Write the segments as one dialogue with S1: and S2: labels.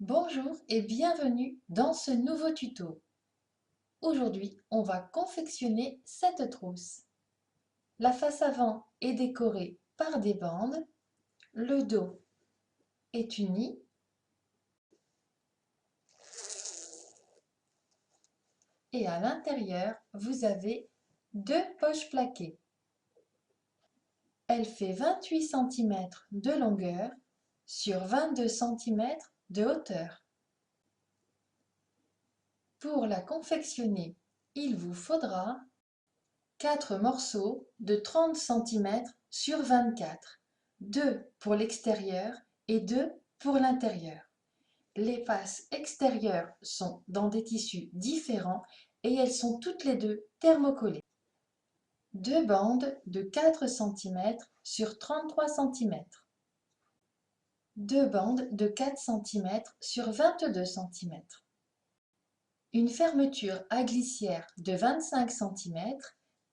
S1: Bonjour et bienvenue dans ce nouveau tuto. Aujourd'hui, on va confectionner cette trousse. La face avant est décorée par des bandes, le dos est uni et à l'intérieur, vous avez deux poches plaquées. Elle fait 28 cm de longueur sur 22 cm de hauteur. Pour la confectionner, il vous faudra 4 morceaux de 30 cm sur 24, 2 pour l'extérieur et 2 pour l'intérieur. Les faces extérieures sont dans des tissus différents et elles sont toutes les deux thermocollées. 2 bandes de 4 cm sur 33 cm. 2 bandes de 4 cm sur 22 cm. Une fermeture à glissière de 25 cm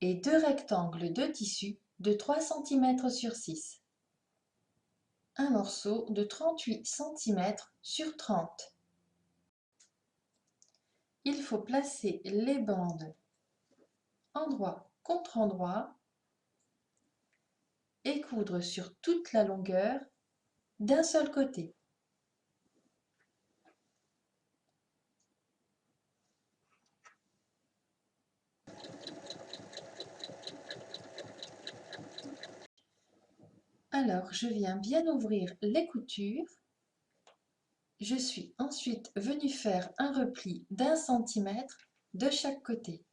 S1: et 2 rectangles de tissu de 3 cm sur 6. Un morceau de 38 cm sur 30. Il faut placer les bandes endroit contre endroit et coudre sur toute la longueur d'un seul côté. Alors, je viens bien ouvrir les coutures. Je suis ensuite venue faire un repli d'1 cm de chaque côté.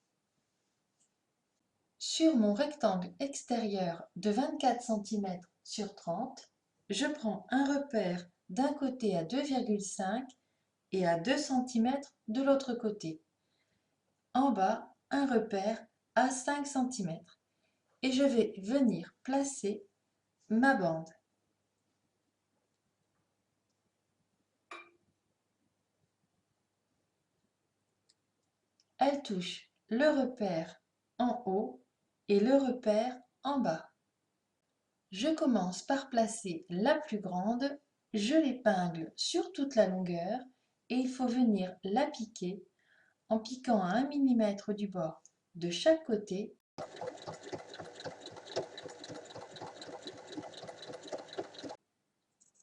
S1: Sur mon rectangle extérieur de 24 cm sur 30, je prends un repère d'un côté à 2,5 et à 2 cm de l'autre côté. En bas, un repère à 5 cm et je vais venir placer ma bande. Elle touche le repère en haut et le repère en bas. Je commence par placer la plus grande, je l'épingle sur toute la longueur et il faut venir la piquer en piquant à 1 mm du bord de chaque côté.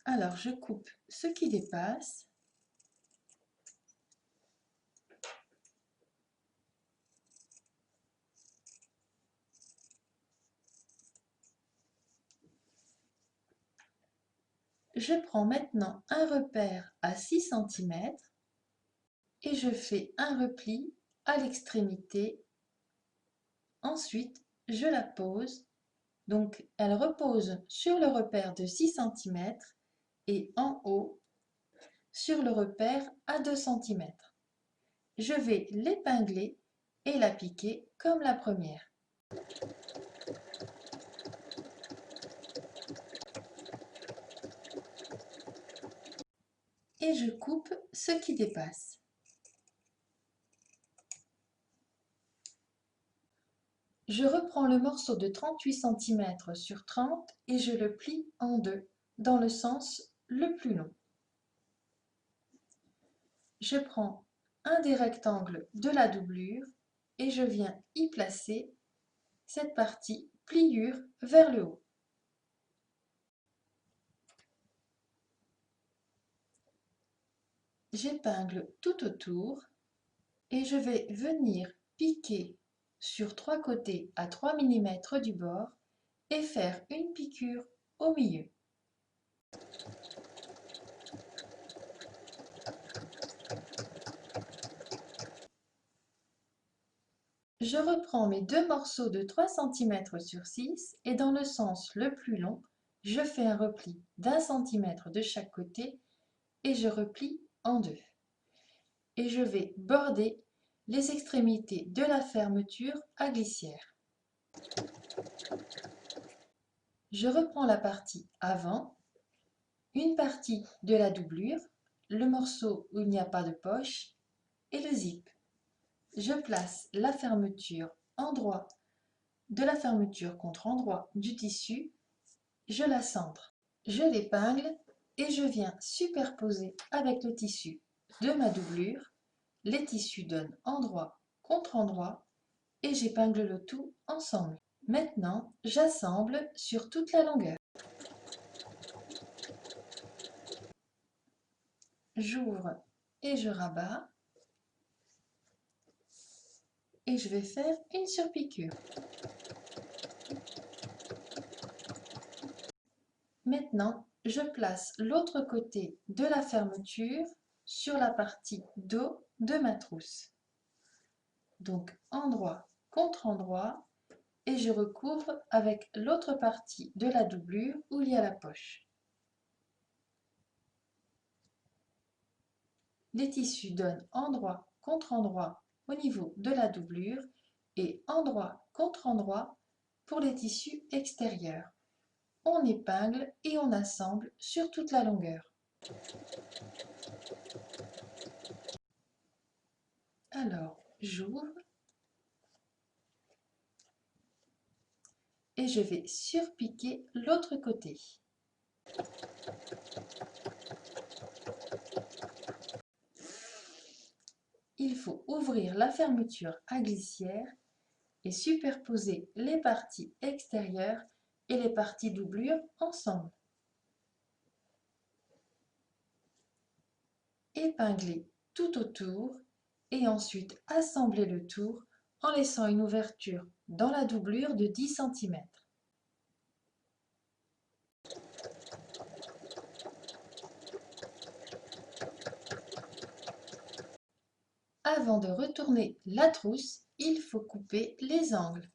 S1: Alors je coupe ce qui dépasse. Je prends maintenant un repère à 6 cm et je fais un repli à l'extrémité. Ensuite, je la pose. Donc, elle repose sur le repère de 6 cm et en haut sur le repère à 2 cm. Je vais l'épingler et la piquer comme la première. Et je coupe ce qui dépasse. Je reprends le morceau de 38 cm sur 30 et je le plie en deux, dans le sens le plus long. Je prends un des rectangles de la doublure et je viens y placer cette partie pliure vers le haut. J'épingle tout autour et je vais venir piquer sur 3 côtés à 3 mm du bord et faire une piqûre au milieu. Je reprends mes deux morceaux de 3 cm sur 6 et dans le sens le plus long, je fais un repli d'1 cm de chaque côté et je replie en deux. Et je vais border les extrémités de la fermeture à glissière. Je reprends la partie avant, une partie de la doublure, le morceau où il n'y a pas de poche et le zip. Je place la fermeture endroit de la fermeture contre endroit du tissu, je la centre, je l'épingle et je viens superposer avec le tissu de ma doublure. Les tissus donnent endroit contre endroit et j'épingle le tout ensemble. Maintenant, j'assemble sur toute la longueur. J'ouvre et je rabats et je vais faire une surpiqûre. Maintenant, je place l'autre côté de la fermeture sur la partie dos de ma trousse. Donc endroit contre endroit et je recouvre avec l'autre partie de la doublure où il y a la poche. Les tissus donnent endroit contre endroit au niveau de la doublure et endroit contre endroit pour les tissus extérieurs. On épingle et on assemble sur toute la longueur. Alors, j'ouvre et je vais surpiquer l'autre côté. Il faut ouvrir la fermeture à glissière et superposer les parties extérieures et les parties doublure ensemble. Épingler tout autour et ensuite assembler le tour en laissant une ouverture dans la doublure de 10 cm. Avant de retourner la trousse, il faut couper les angles.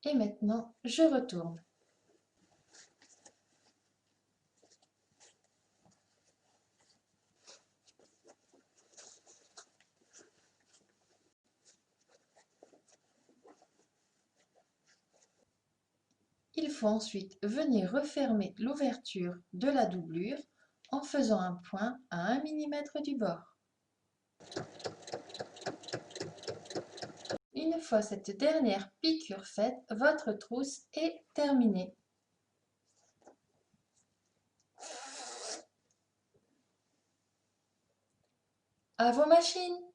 S1: Et maintenant, je retourne. Il faut ensuite venir refermer l'ouverture de la doublure en faisant un point à 1 mm du bord. Une fois cette dernière piqûre faite, votre trousse est terminée. À vos machines!